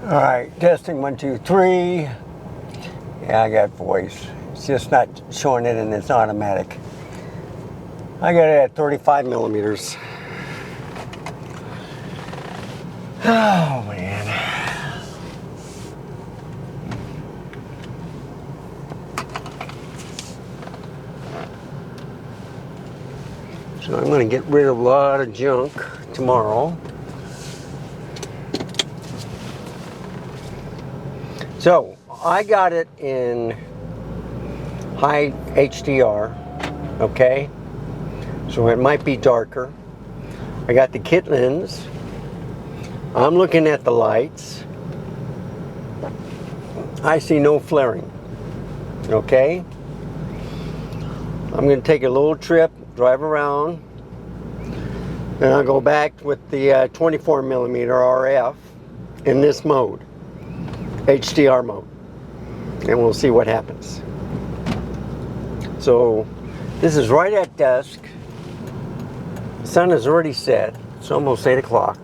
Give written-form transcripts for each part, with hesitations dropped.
All right, testing 1, 2, 3. Yeah, I got voice. It's just not showing it in its automatic. I got it at 35 millimeters. Oh man. So I'm going to get rid of a lot of junk tomorrow. So I got it in high HDR, okay? So it might be darker. I got the kit lens. I'm looking at the lights. I see no flaring, okay? I'm going to take a little trip, drive around, and I'll go back with the 24 millimeter RF in this mode, HDR mode, and we'll see what happens. So this is right at dusk. The sun has already set. It's almost 8 o'clock.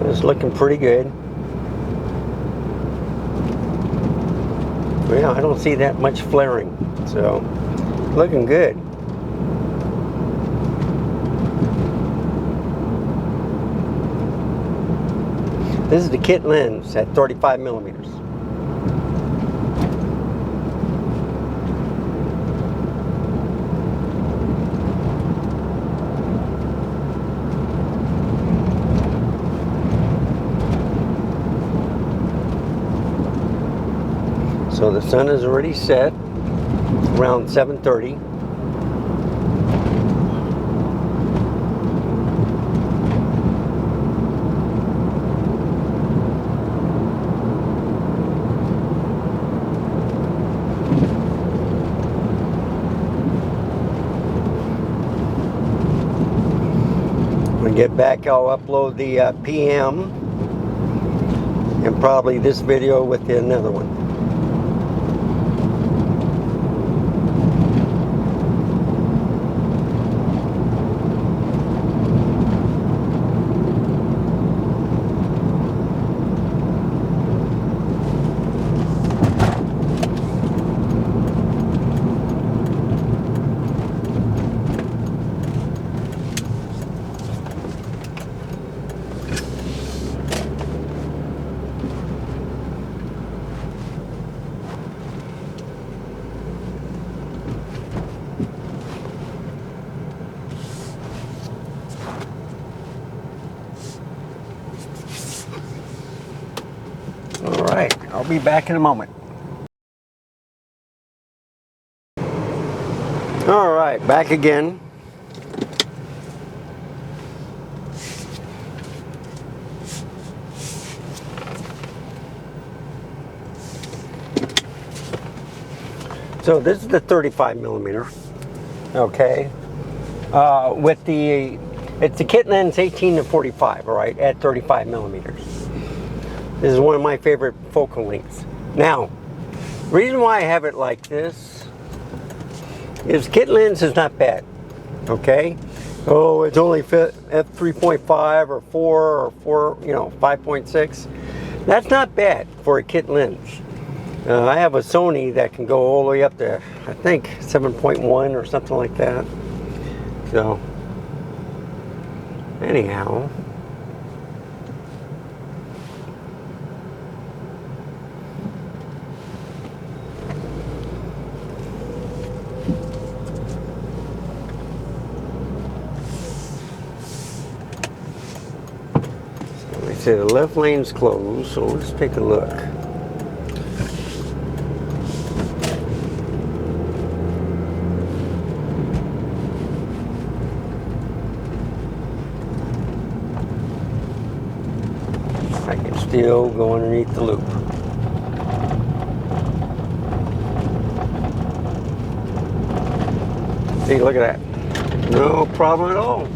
It's looking pretty good. Well, I don't see that much flaring, so looking good. This is the kit lens at 35 millimeters. So the sun is already set around 7:30. When I get back, I'll upload the PM and probably this video with another one. All right, I'll be back in a moment. All right, back again. So this is the 35 millimeter, okay? With the, it's the kit lens 18 to 45, all right, at 35 millimeters. This is one of my favorite focal lengths. Now, reason why I have it like this is kit lens is not bad, okay? Oh, it's only f3.5 or 4, you know, 5.6. That's not bad for a kit lens. I have a Sony that can go all the way up to, I think, 7.1 or something like that. So, anyhow. So they say the left lane's closed, so let's take a look. still go underneath the loop. See, look at that. No problem at all.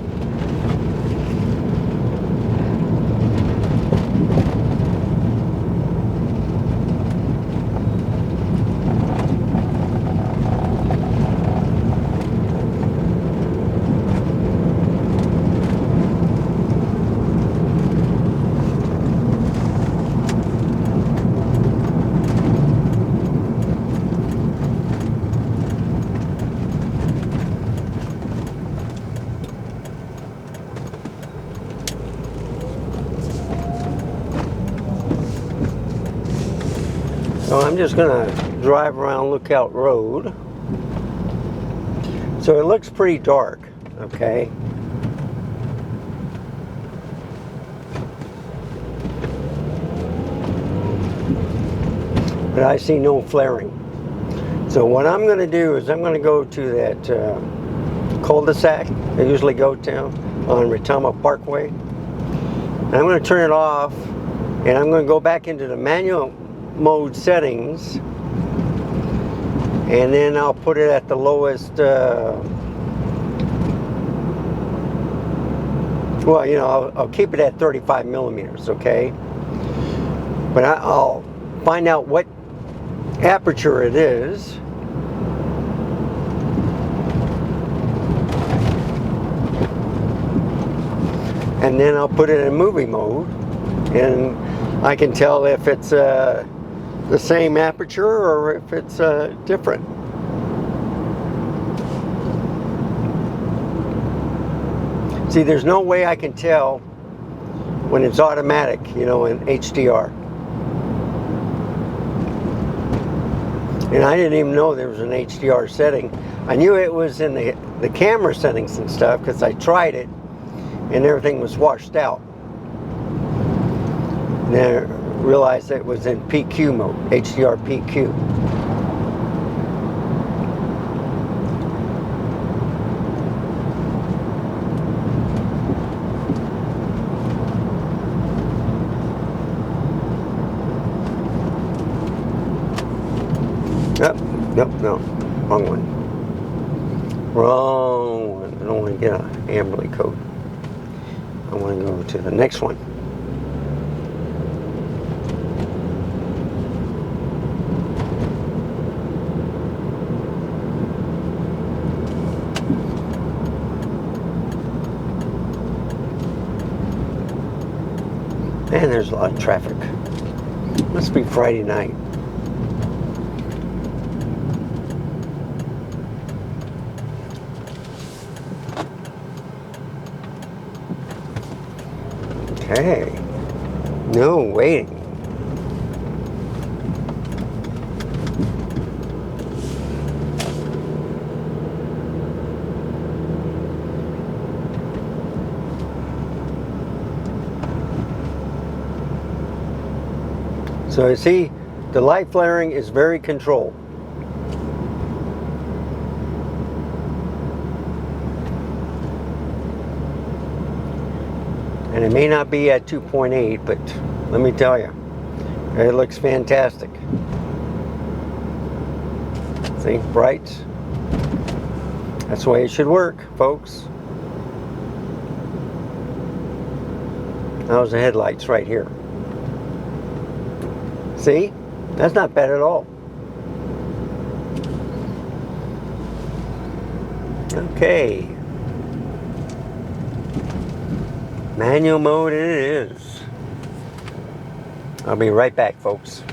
So I'm just going to drive around Lookout Road. So it looks pretty dark, okay? But I see no flaring. So what I'm going to do is I'm going to go to that cul-de-sac I usually go to on Retama Parkway. And I'm going to turn it off, and I'm going to go back into the manual mode settings, and then I'll put it at the lowest, well, you know, I'll keep it at 35 millimeters, okay? But I'll find out what aperture it is, and then I'll put it in movie mode, and I can tell if it's the same aperture or if it's different. See, there's no way I can tell when it's automatic, you know, in HDR. And I didn't even know there was an HDR setting. I knew it was in the camera settings and stuff because I tried it and everything was washed out. And then I realized it was in PQ mode, HDR PQ. Nope, no, wrong one. Wrong one. I don't want to get an amberly coat. I want to go to the next one. Man, there's a lot of traffic. Must be Friday night. Okay. No waiting. So you see, the light flaring is very controlled. And it may not be at 2.8, but let me tell you, it looks fantastic. See, bright. That's the way it should work, folks. How's the headlights right here? See? That's not bad at all. Okay. Manual mode it is. I'll be right back, folks.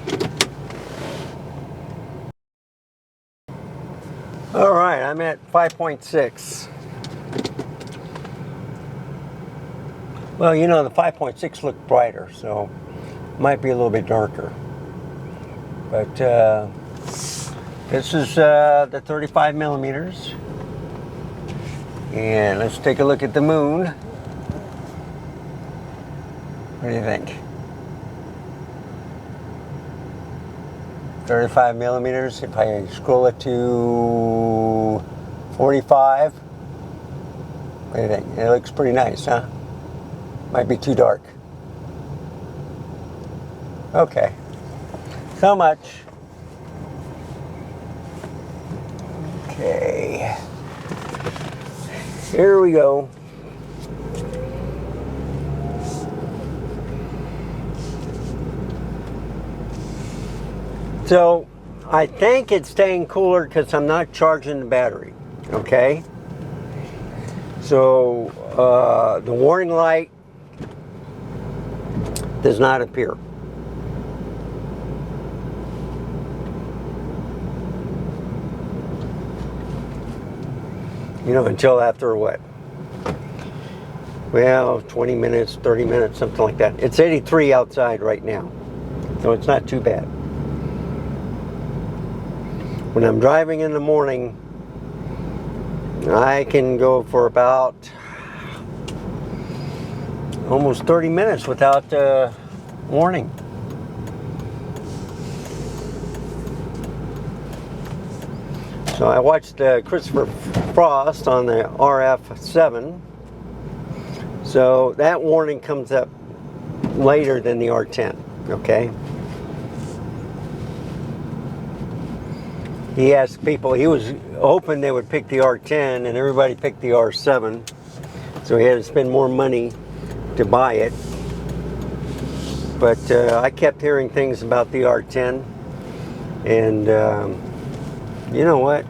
All right, I'm at 5.6. Well, you know, the 5.6 looked brighter, so might be a little bit darker. But this is the 35 millimeters. And let's take a look at the moon. What do you think? 35 millimeters. If I scroll it to 45, what do you think? It looks pretty nice, huh? Might be too dark. Okay. So much. Okay. Here we go. So I think it's staying cooler because I'm not charging the battery. Okay. So the warning light does not appear. You know, until after what? Well, 20 minutes, 30 minutes, something like that. It's 83 outside right now, so it's not too bad. When I'm driving in the morning, I can go for about almost 30 minutes without warning. So I watched Christopher Frost on the RF7. So that warning comes up later than the R10, okay? He asked people, he was hoping they would pick the R10 and everybody picked the R7. So he had to spend more money to buy it. But I kept hearing things about the R10 and you know what?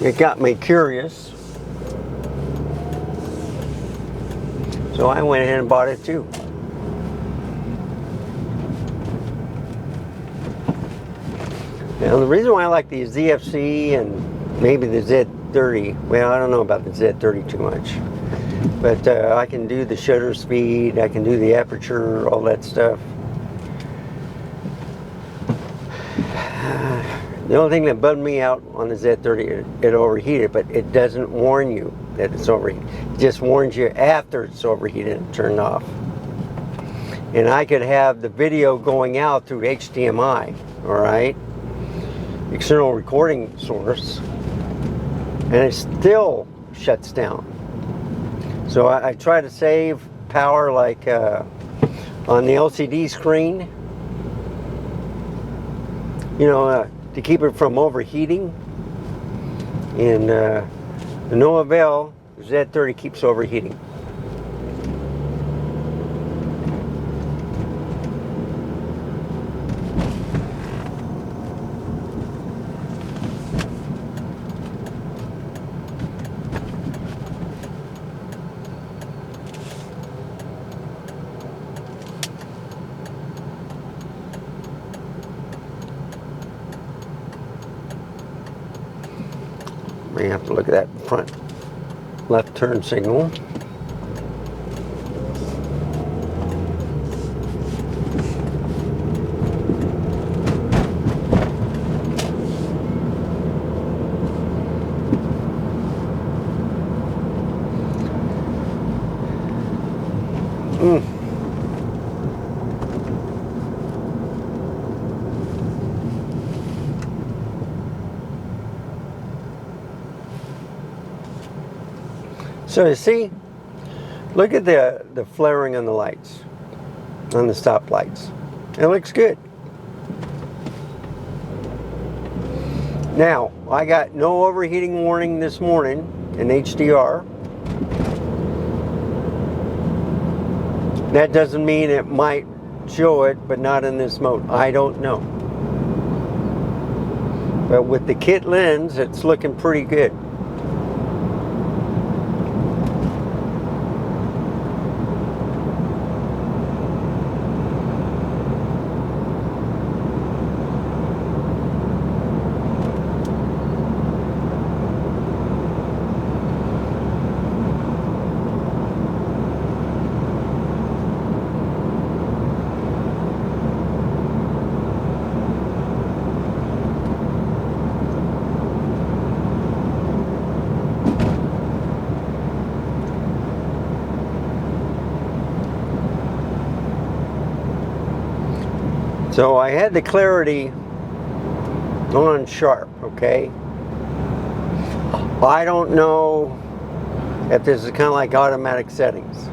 It got me curious. So I went ahead and bought it too. Now the reason why I like the ZFC and maybe the Z30, well, I don't know about the Z30 too much, but I can do the shutter speed, I can do the aperture, all that stuff. The only thing that bugged me out on the Z30, it overheated, but it doesn't warn you that it's overheated. It just warns you after it's overheated and turned off. And I could have the video going out through HDMI, all right? External recording source, and it still shuts down. So I try to save power like on the LCD screen, you know, to keep it from overheating. And to no avail, Z30 keeps overheating. May have to look at that front left turn signal. So you see, look at the flaring on the lights, on the stop lights. It looks good. Now, I got no overheating warning this morning in HDR. That doesn't mean it might show it, but not in this mode. I don't know. But with the kit lens, it's looking pretty good. So I had the clarity on sharp, okay? I don't know if this is kind of like automatic settings.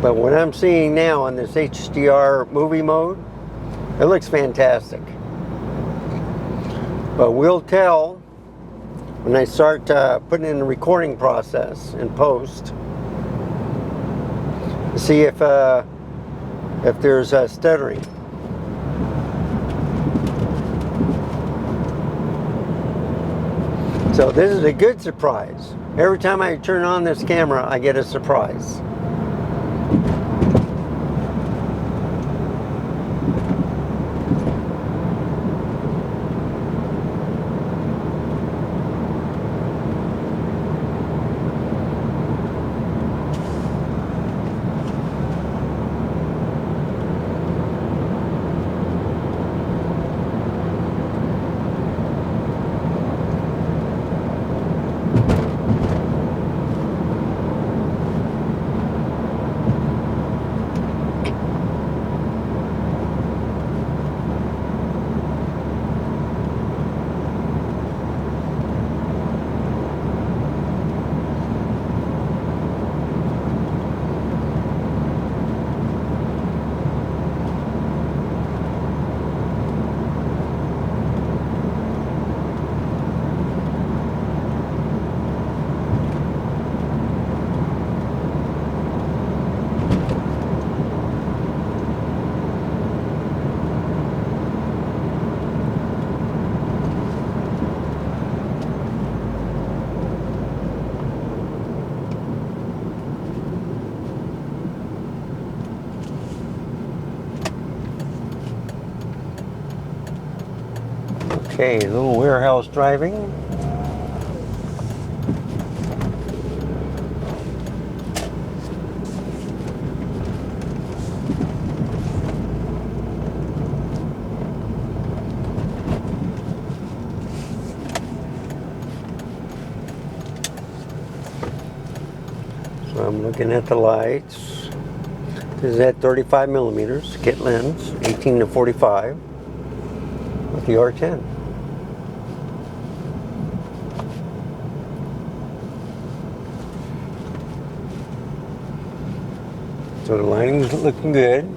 But what I'm seeing now on this HDR movie mode, it looks fantastic. But we'll tell when I start putting in the recording process in post to see if there's stuttering. So this is a good surprise. Every time I turn on this camera, I get a surprise. Okay, a little warehouse driving. So I'm looking at the lights. This is at 35 millimeters, kit lens, 18 to 45 with the R10. So the lighting's looking good.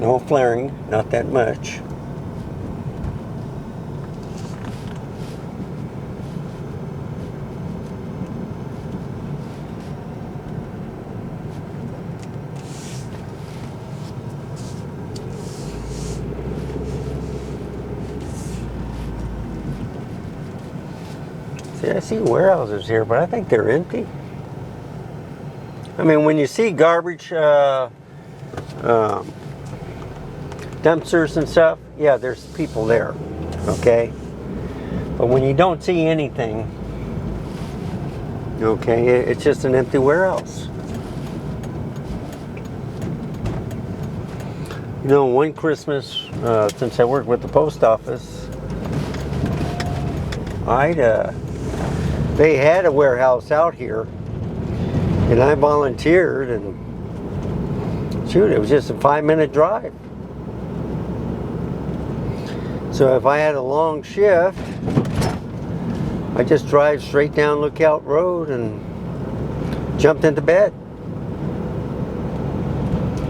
No flaring, not that much. See, I see warehouses here, but I think they're empty. I mean, when you see garbage dumpsters and stuff, yeah, there's people there, okay? But when you don't see anything, okay, it's just an empty warehouse. You know, one Christmas, since I worked with the post office, they had a warehouse out here. And I volunteered, and shoot, it was just a 5-minute drive. So if I had a long shift, I just drive straight down Lookout Road and jumped into bed.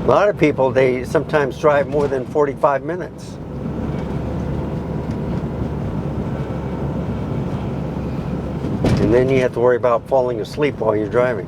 A lot of people, they sometimes drive more than 45 minutes. And then you have to worry about falling asleep while you're driving.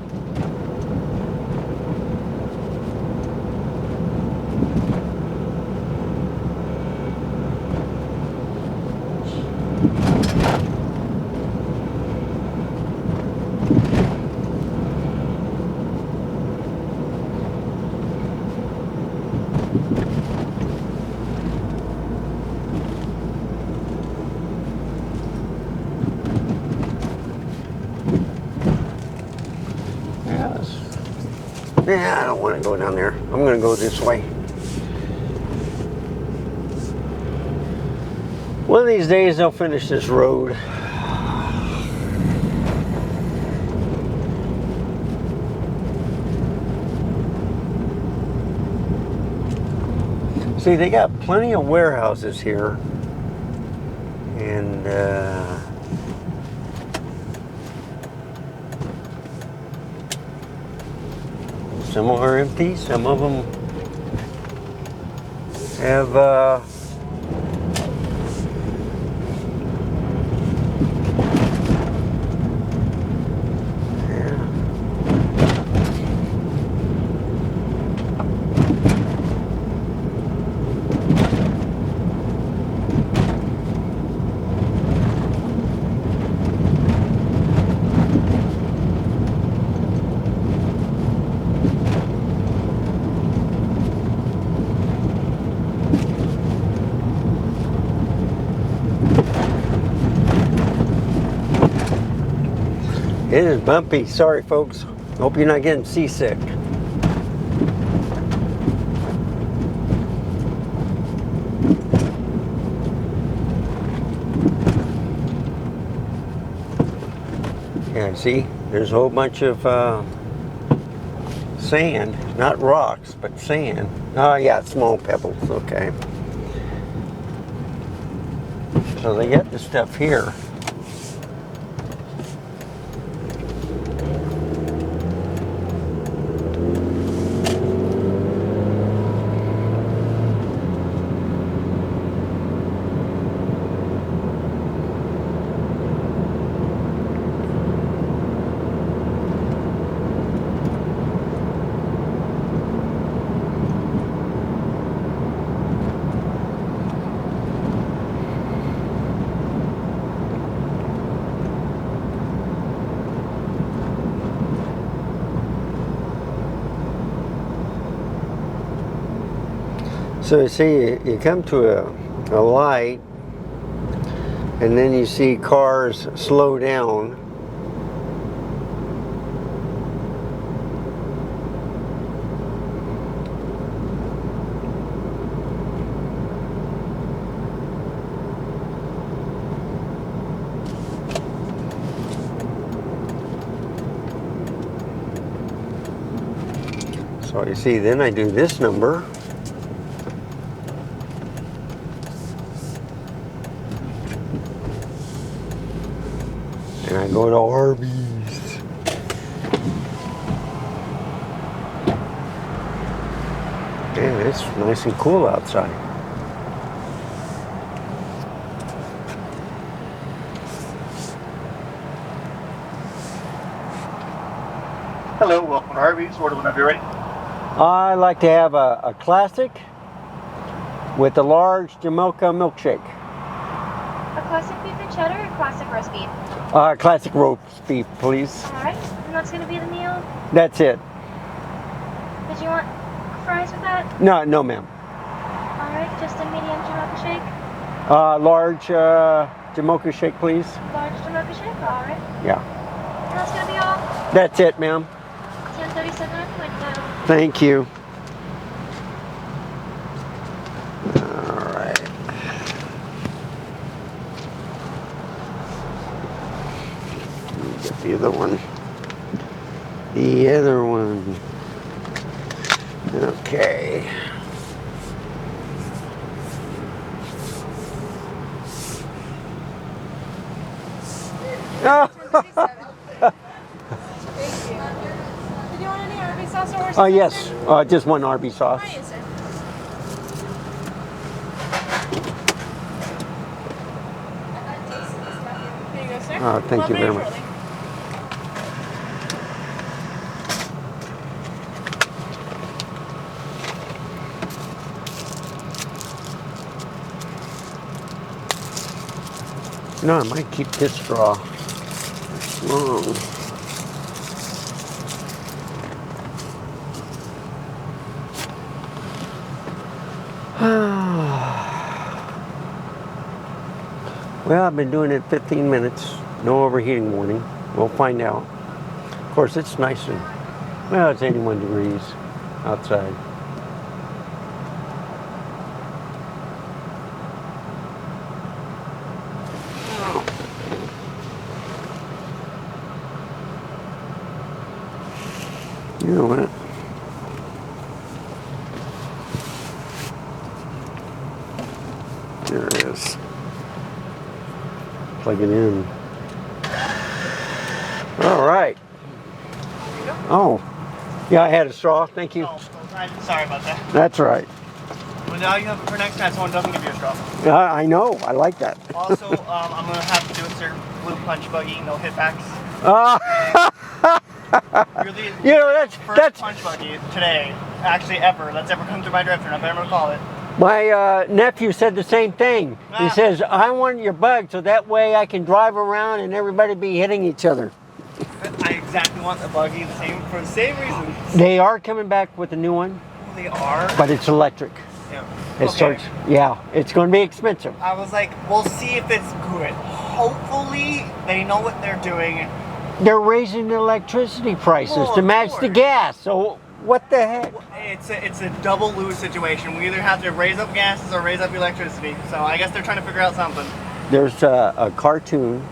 Yeah, I don't want to go down there. I'm going to go this way. One of these days they'll finish this road. See, they got plenty of warehouses here. And Some are empty. Some of them have it is bumpy. Sorry, folks. Hope you're not getting seasick. Yeah, see, there's a whole bunch of sand, not rocks, but sand. Oh, yeah, small pebbles. Okay. So they get the stuff here. So you see, you come to a light, and then you see cars slow down. So you see, then I do this number. And I go to Arby's. Man, it's nice and cool outside. Hello, welcome to Arby's. Order whenever you're ready. I like to have a classic with a large Jamocha milkshake. A classic beef and cheddar or classic roast beef? Classic roast beef, please. Alright, and that's going to be the meal? That's it. Did you want fries with that? No, no, ma'am. Alright, just a medium Jamocha shake? Large Jamocha shake, please. Large Jamocha shake? Alright. Yeah. And that's going to be all? That's it, ma'am. 10:37 on the window. Thank you. All right. Let me get the other one. The other one. Okay. Did you want any Arby's sauce or horse? Oh, yes. Just one Arby's sauce. Hi, sir. Here you go, sir. Thank you very much. Shortly. You know, I might keep this straw long. Well, I've been doing it 15 minutes. No overheating warning. We'll find out. Of course, it's nice and, well, it's 81 degrees outside. You know what? There it is. Plug it in. All right. Oh, Yeah, I had a straw. Thank you. Oh, I'm sorry about that. That's right. Well, now you have it for next time someone doesn't give you a straw. I know. I like that. Also, I'm going to have to do insert blue punch buggy, no hitbacks. You're the You know, first punch buggy today, actually ever, that's ever come through my drive-thru, I'm going to call it. My nephew said the same thing. He says, I want your bug so that way I can drive around and everybody be hitting each other. I exactly want the buggy for the same reason. They are coming back with a new one. They are? But it's electric. Yeah. It starts, yeah, it's going to be expensive. I was like, we'll see if it's good. Hopefully they know what they're doing. They're raising the electricity prices to match the gas. So what the heck? It's a double lose situation. We either have to raise up gases or raise up electricity. So I guess they're trying to figure out something. There's a cartoon,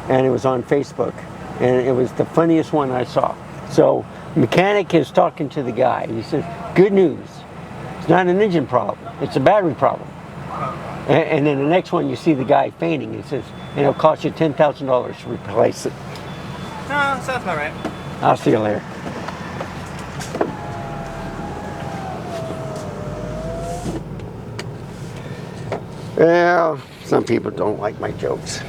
and it was on Facebook, and it was the funniest one I saw. So mechanic is talking to the guy. He says, "Good news. It's not an engine problem. It's a battery problem." And then the next one, you see the guy fainting. He says, "And it'll cost you $10,000 to replace it." No, sounds about right. I'll see you later. Well, some people don't like my jokes.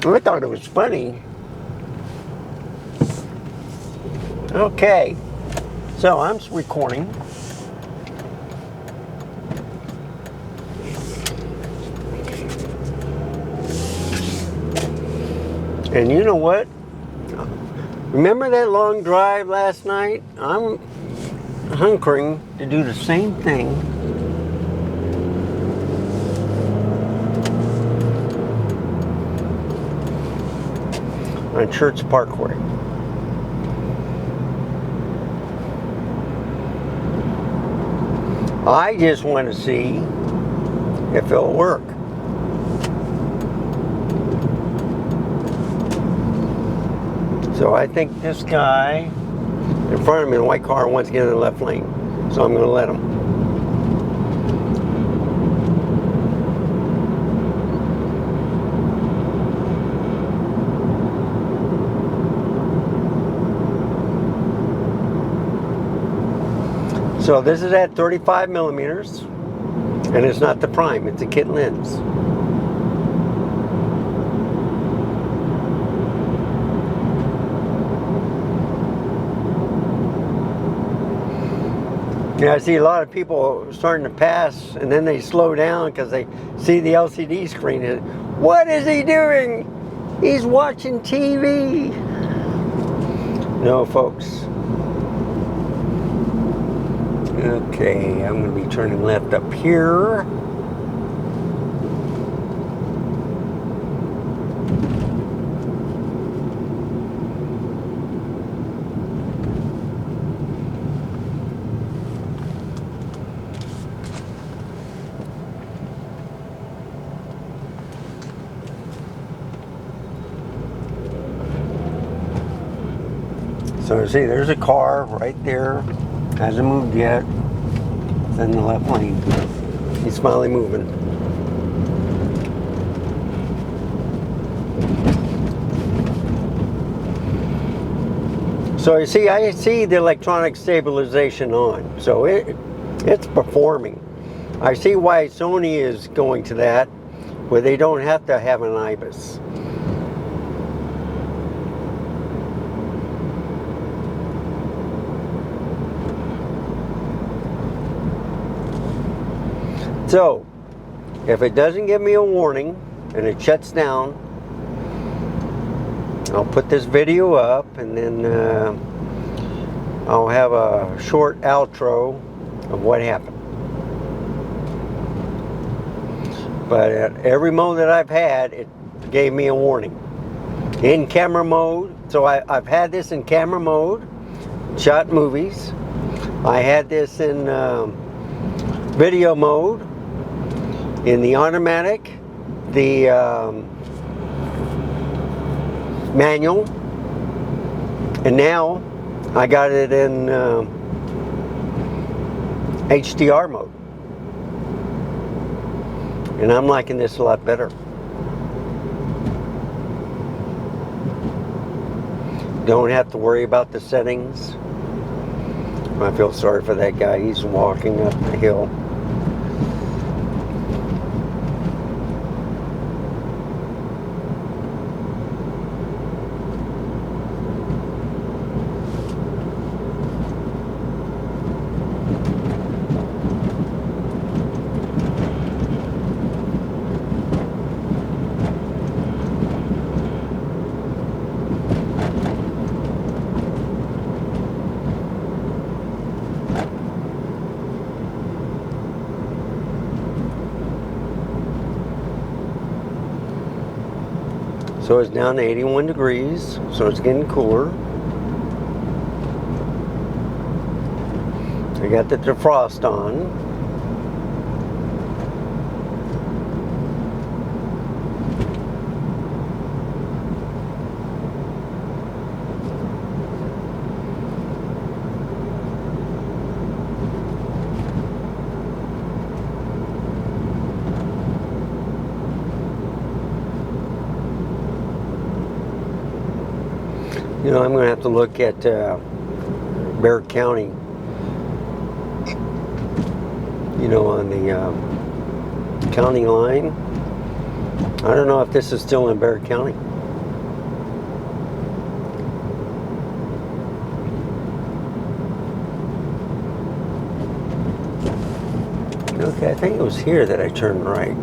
I thought it was funny. Okay, so I'm recording. And you know what? Remember that long drive last night? I'm hunkering to do the same thing. On Church Parkway. I just want to see if it'll work. So I think this guy in front of me in a white car wants to get in the left lane. So I'm going to let him. So this is at 35 millimeters, and it's not the prime, it's a kit lens. Yeah, I see a lot of people starting to pass, and then they slow down because they see the LCD screen. What is he doing? He's watching TV. No, folks. Okay, I'm going to be turning left up here. So see, there's a car right there. Hasn't moved yet. It's in the left lane. He's finally moving. So you see, I see the electronic stabilization on. So it's performing. I see why Sony is going to that, where they don't have to have an IBIS. So, if it doesn't give me a warning and it shuts down, I'll put this video up, and then I'll have a short outro of what happened. But at every mode that I've had, it gave me a warning. In camera mode, so I've had this in camera mode, shot movies. I had this in video mode, in the automatic, the manual, and now I got it in HDR mode, and I'm liking this a lot better. don't have to worry about the settings. I feel sorry for that guy. He's walking up the hill. So it's down to 81 degrees, so it's getting cooler. I got the defrost on. You know, I'm going to have to look at Bexar County, you know, on the county line. I don't know if this is still in Bexar County. Okay, I think it was here that I turned right.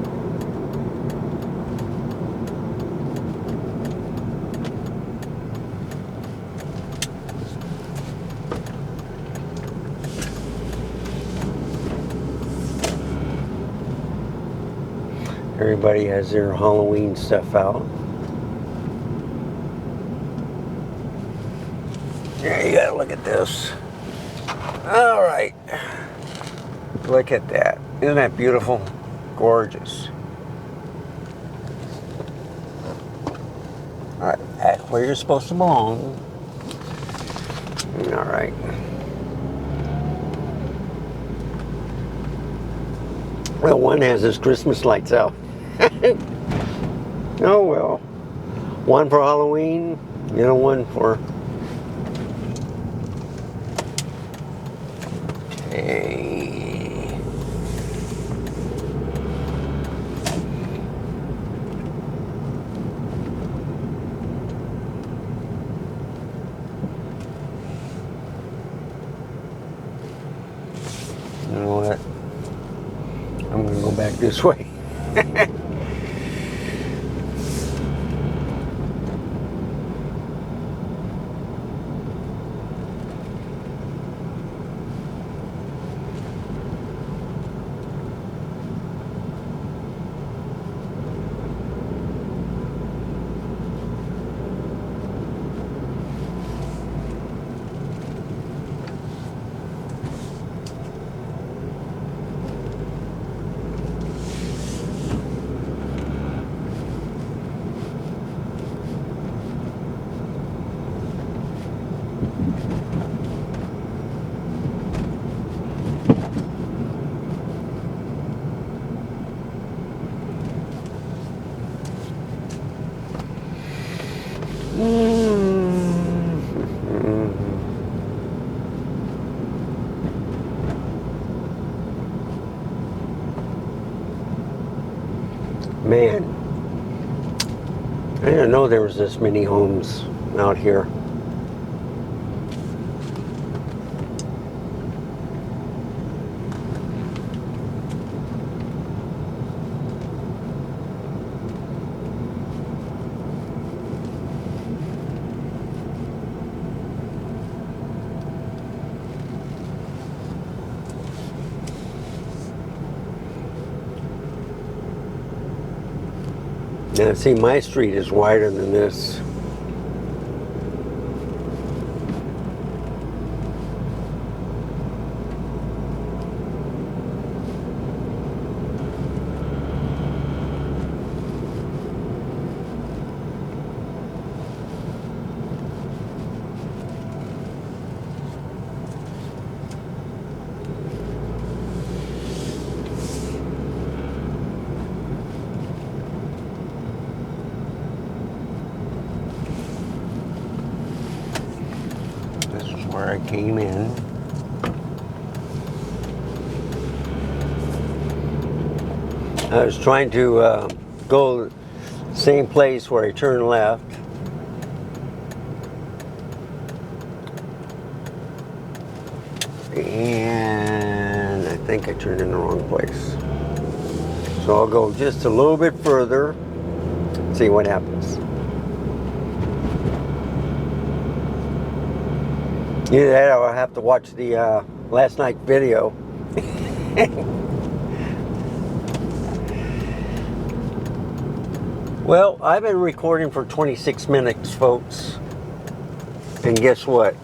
Everybody has their Halloween stuff out. Yeah, you gotta look at this. All right. Look at that. Isn't that beautiful? Gorgeous. All right, back where you're supposed to belong. All right. Well, one has his Christmas lights out. Oh well. One for Halloween, you know, one for... Okay. You know what? I'm gonna go back this way. Man, I didn't know there was this many homes out here. Now, see, my street is wider than this. I came in. I was trying to go same place where I turned left. And I think I turned in the wrong place. So I'll go just a little bit further, see what happens. Either that or I'll have to watch the last night's video. Well, I've been recording for 26 minutes, folks. And guess what?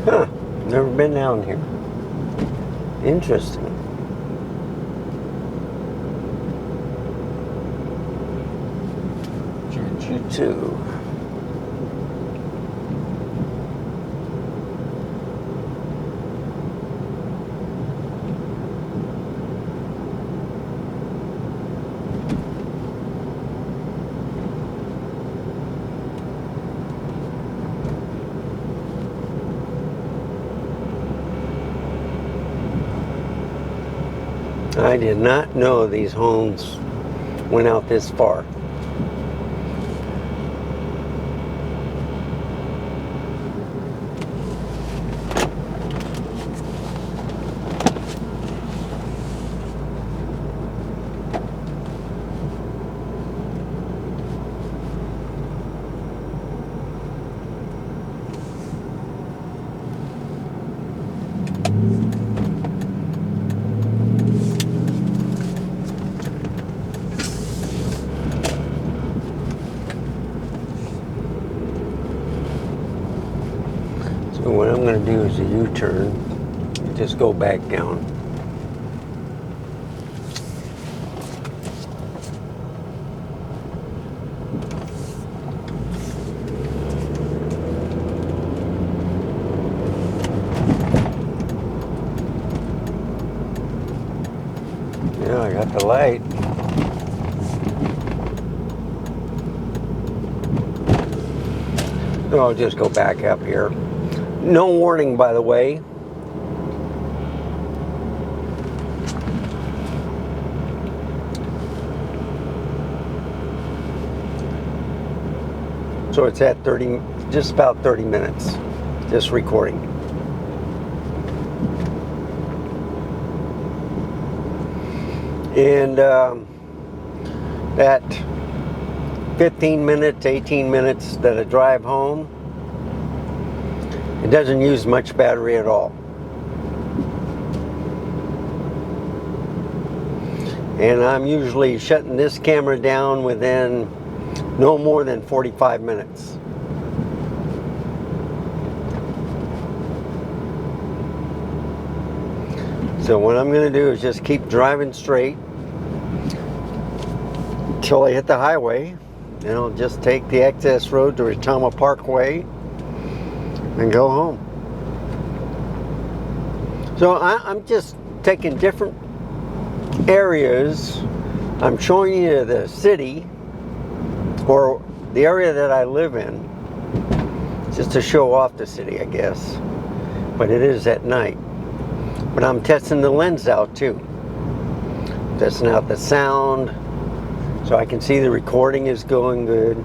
Huh, never been down here. Interesting. Choo-choo. I did not know these homes went out this far. So what I'm going to do is a U-turn and just go back down. Yeah, I got the light. So I'll just go back up here. No warning, by the way. So it's at 30, just about 30 minutes, just recording. And that 15 minutes, 18 minutes that I drive home, it doesn't use much battery at all. And I'm usually shutting this camera down within no more than 45 minutes. So what I'm going to do is just keep driving straight until I hit the highway. And I'll just take the access road to Retama Parkway and go home. So I'm just taking different areas. I'm showing you the city or the area that I live in, just to show off the city, I guess. But it is at night. But I'm testing the lens out too. Testing out the sound, so I can see the recording is going good.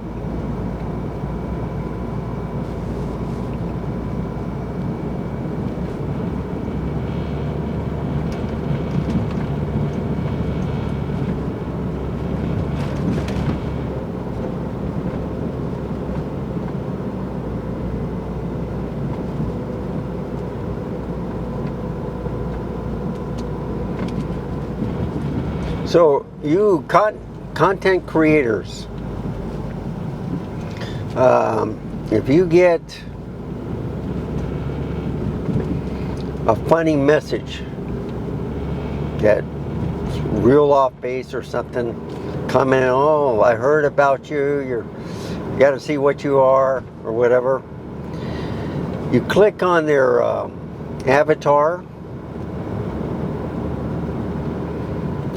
So you content creators, if you get a funny message that's real off base or something, commenting, oh, I heard about you, you got to see what you are, or whatever, you click on their avatar,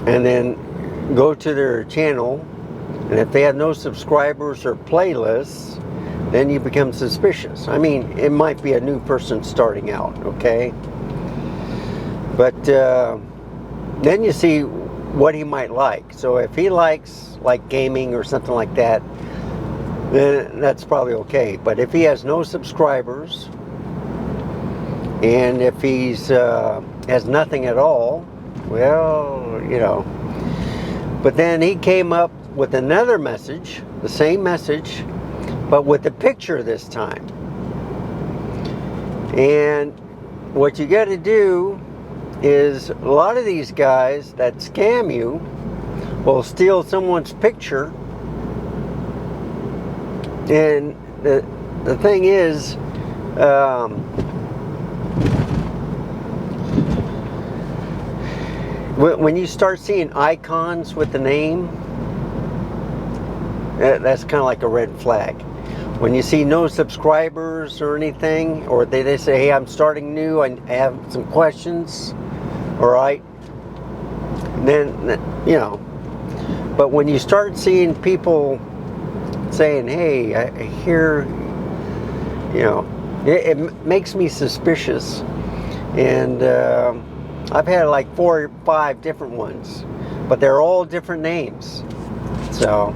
and then go to their channel, and if they have no subscribers or playlists, then you become suspicious. I mean, it might be a new person starting out, okay? But then you see what he might like. So if he likes like gaming or something like that, then that's probably okay. But if he has no subscribers, and if he's has nothing at all, well, you know. But then he came up with another message, the same message, but with a picture this time. And what you got to do is, a lot of these guys that scam you will steal someone's picture. And the thing is, when you start seeing icons with the name, that's kind of like a red flag. When you see no subscribers or anything, or they say, hey, I'm starting new, I have some questions, all right, then, you know. But when you start seeing people saying, hey, I hear, you know, it makes me suspicious. And I've had like 4 or 5 different ones, but they're all different names. So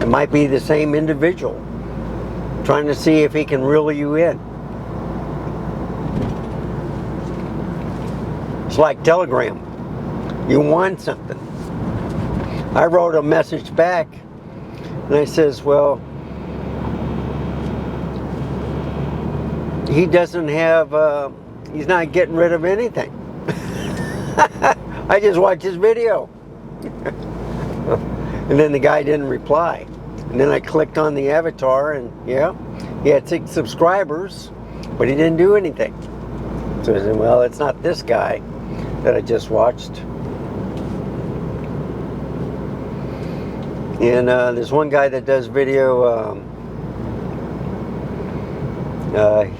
it might be the same individual trying to see if he can reel you in. It's like Telegram. You want something. I wrote a message back, and I says, well, he doesn't have, he's not getting rid of anything. I just watched his video. And then the guy didn't reply. And then I clicked on the avatar, and yeah, he had 6 subscribers, but he didn't do anything. So I said, well, it's not this guy that I just watched. And there's one guy that does video,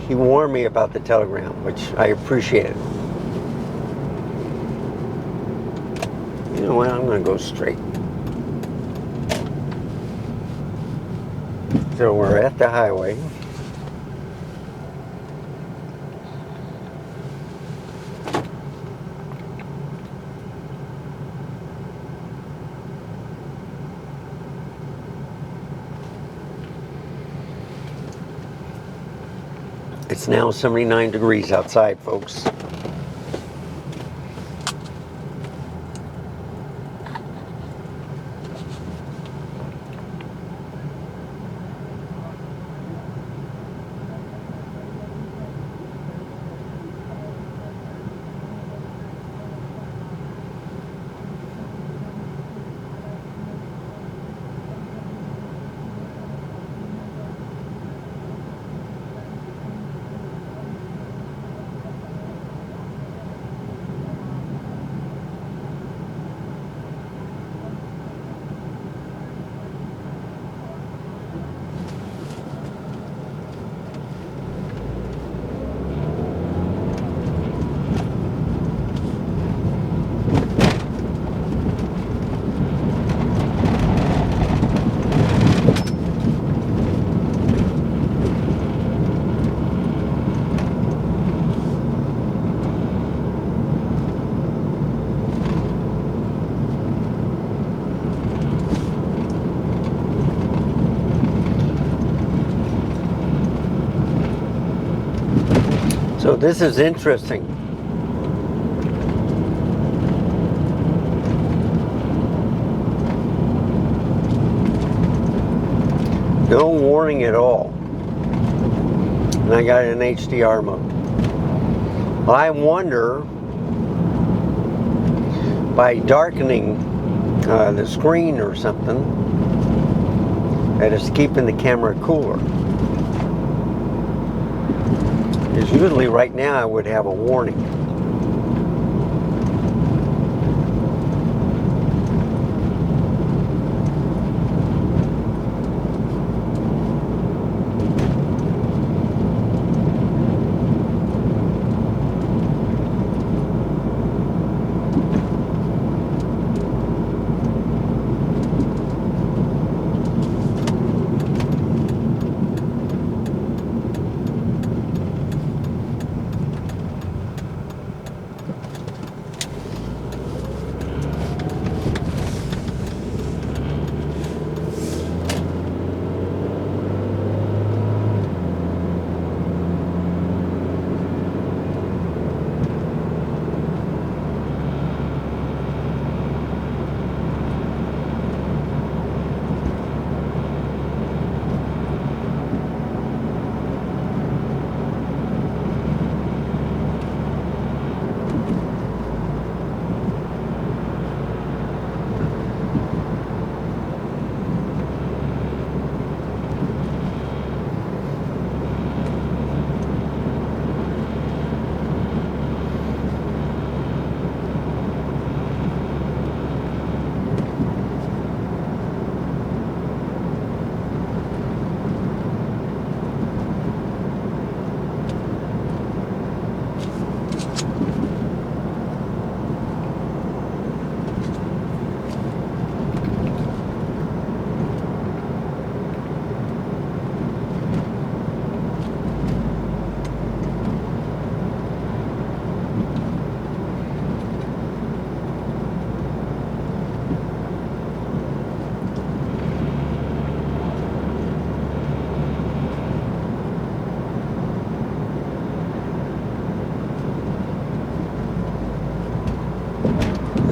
he warned me about the Telegram, which I appreciate. You know what, I'm going to go straight. So we're at the highway. It's now 79 degrees outside, folks. So this is interesting. No warning at all. And I got it in HDR mode. I wonder, by darkening the screen or something, that it's keeping the camera cooler. Because usually right now I would have a warning.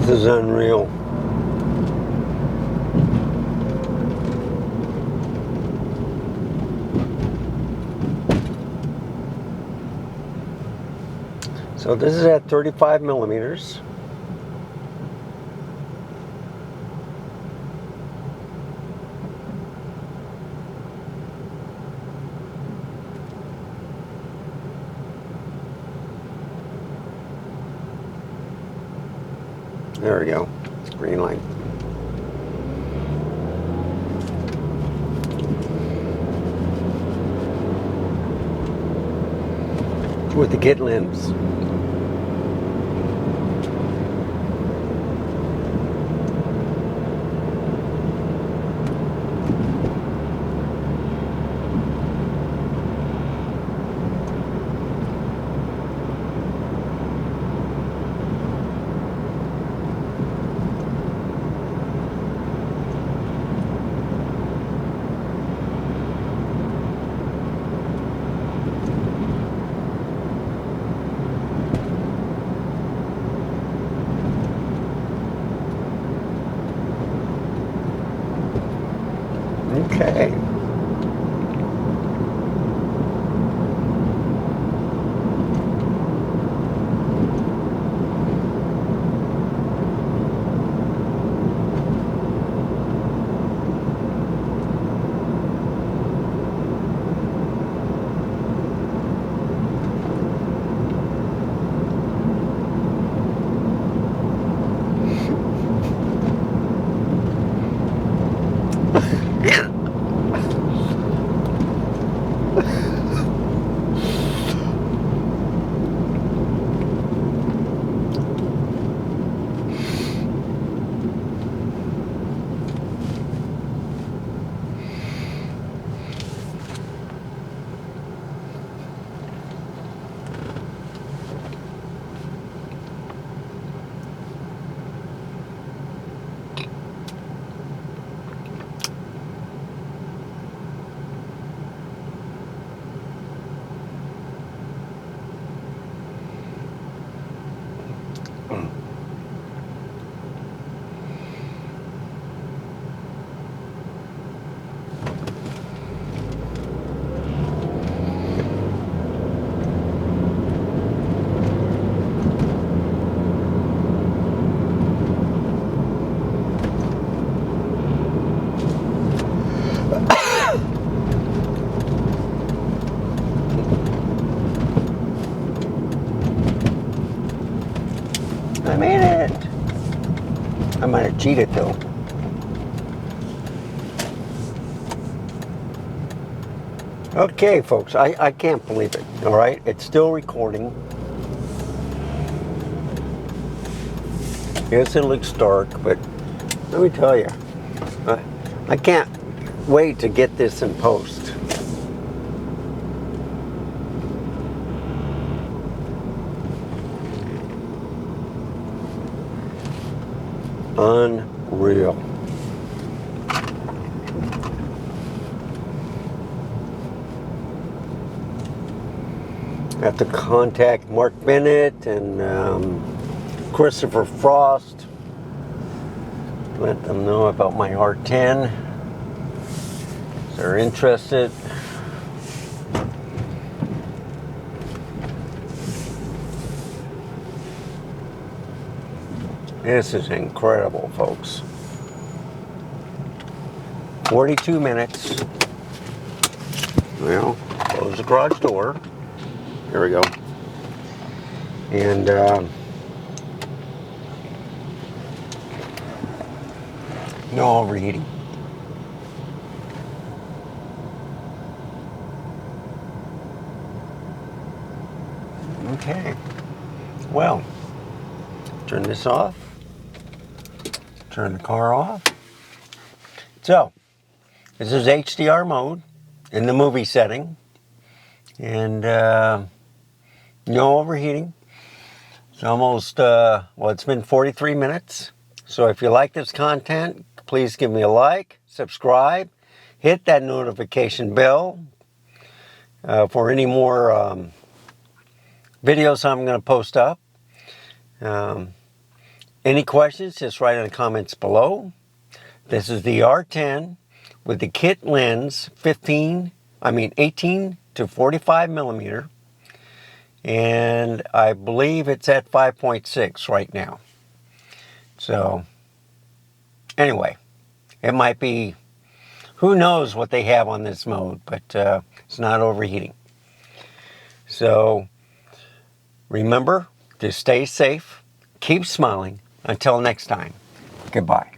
This is unreal. So this is at 35 millimeters. There we go. It's green light. With the kit lens. Okay. kind of cheated though. Okay, folks, I can't believe it. All right, it's still recording. Yes, it looks dark, but let me tell you, I can't wait to get this in post. Unreal. I have to contact Mark Bennett and Christopher Frost. Let them know about my R10. If they're interested. This is incredible, folks. 42 minutes. Well, close the garage door. There we go. And no overheating. Okay. Well, turn this off. Turn the car off. So, this is HDR mode in the movie setting. And no overheating. It's almost, well, it's been 43 minutes. So if you like this content, please give me a like, subscribe, hit that notification bell for any more videos I'm going to post up. Any questions, just write in the comments below. This is the R10 with the kit lens 18 to 45 millimeter. And I believe it's at 5.6 right now. So, anyway, it might be, who knows what they have on this mode, but it's not overheating. So, remember to stay safe, keep smiling. Until next time, goodbye.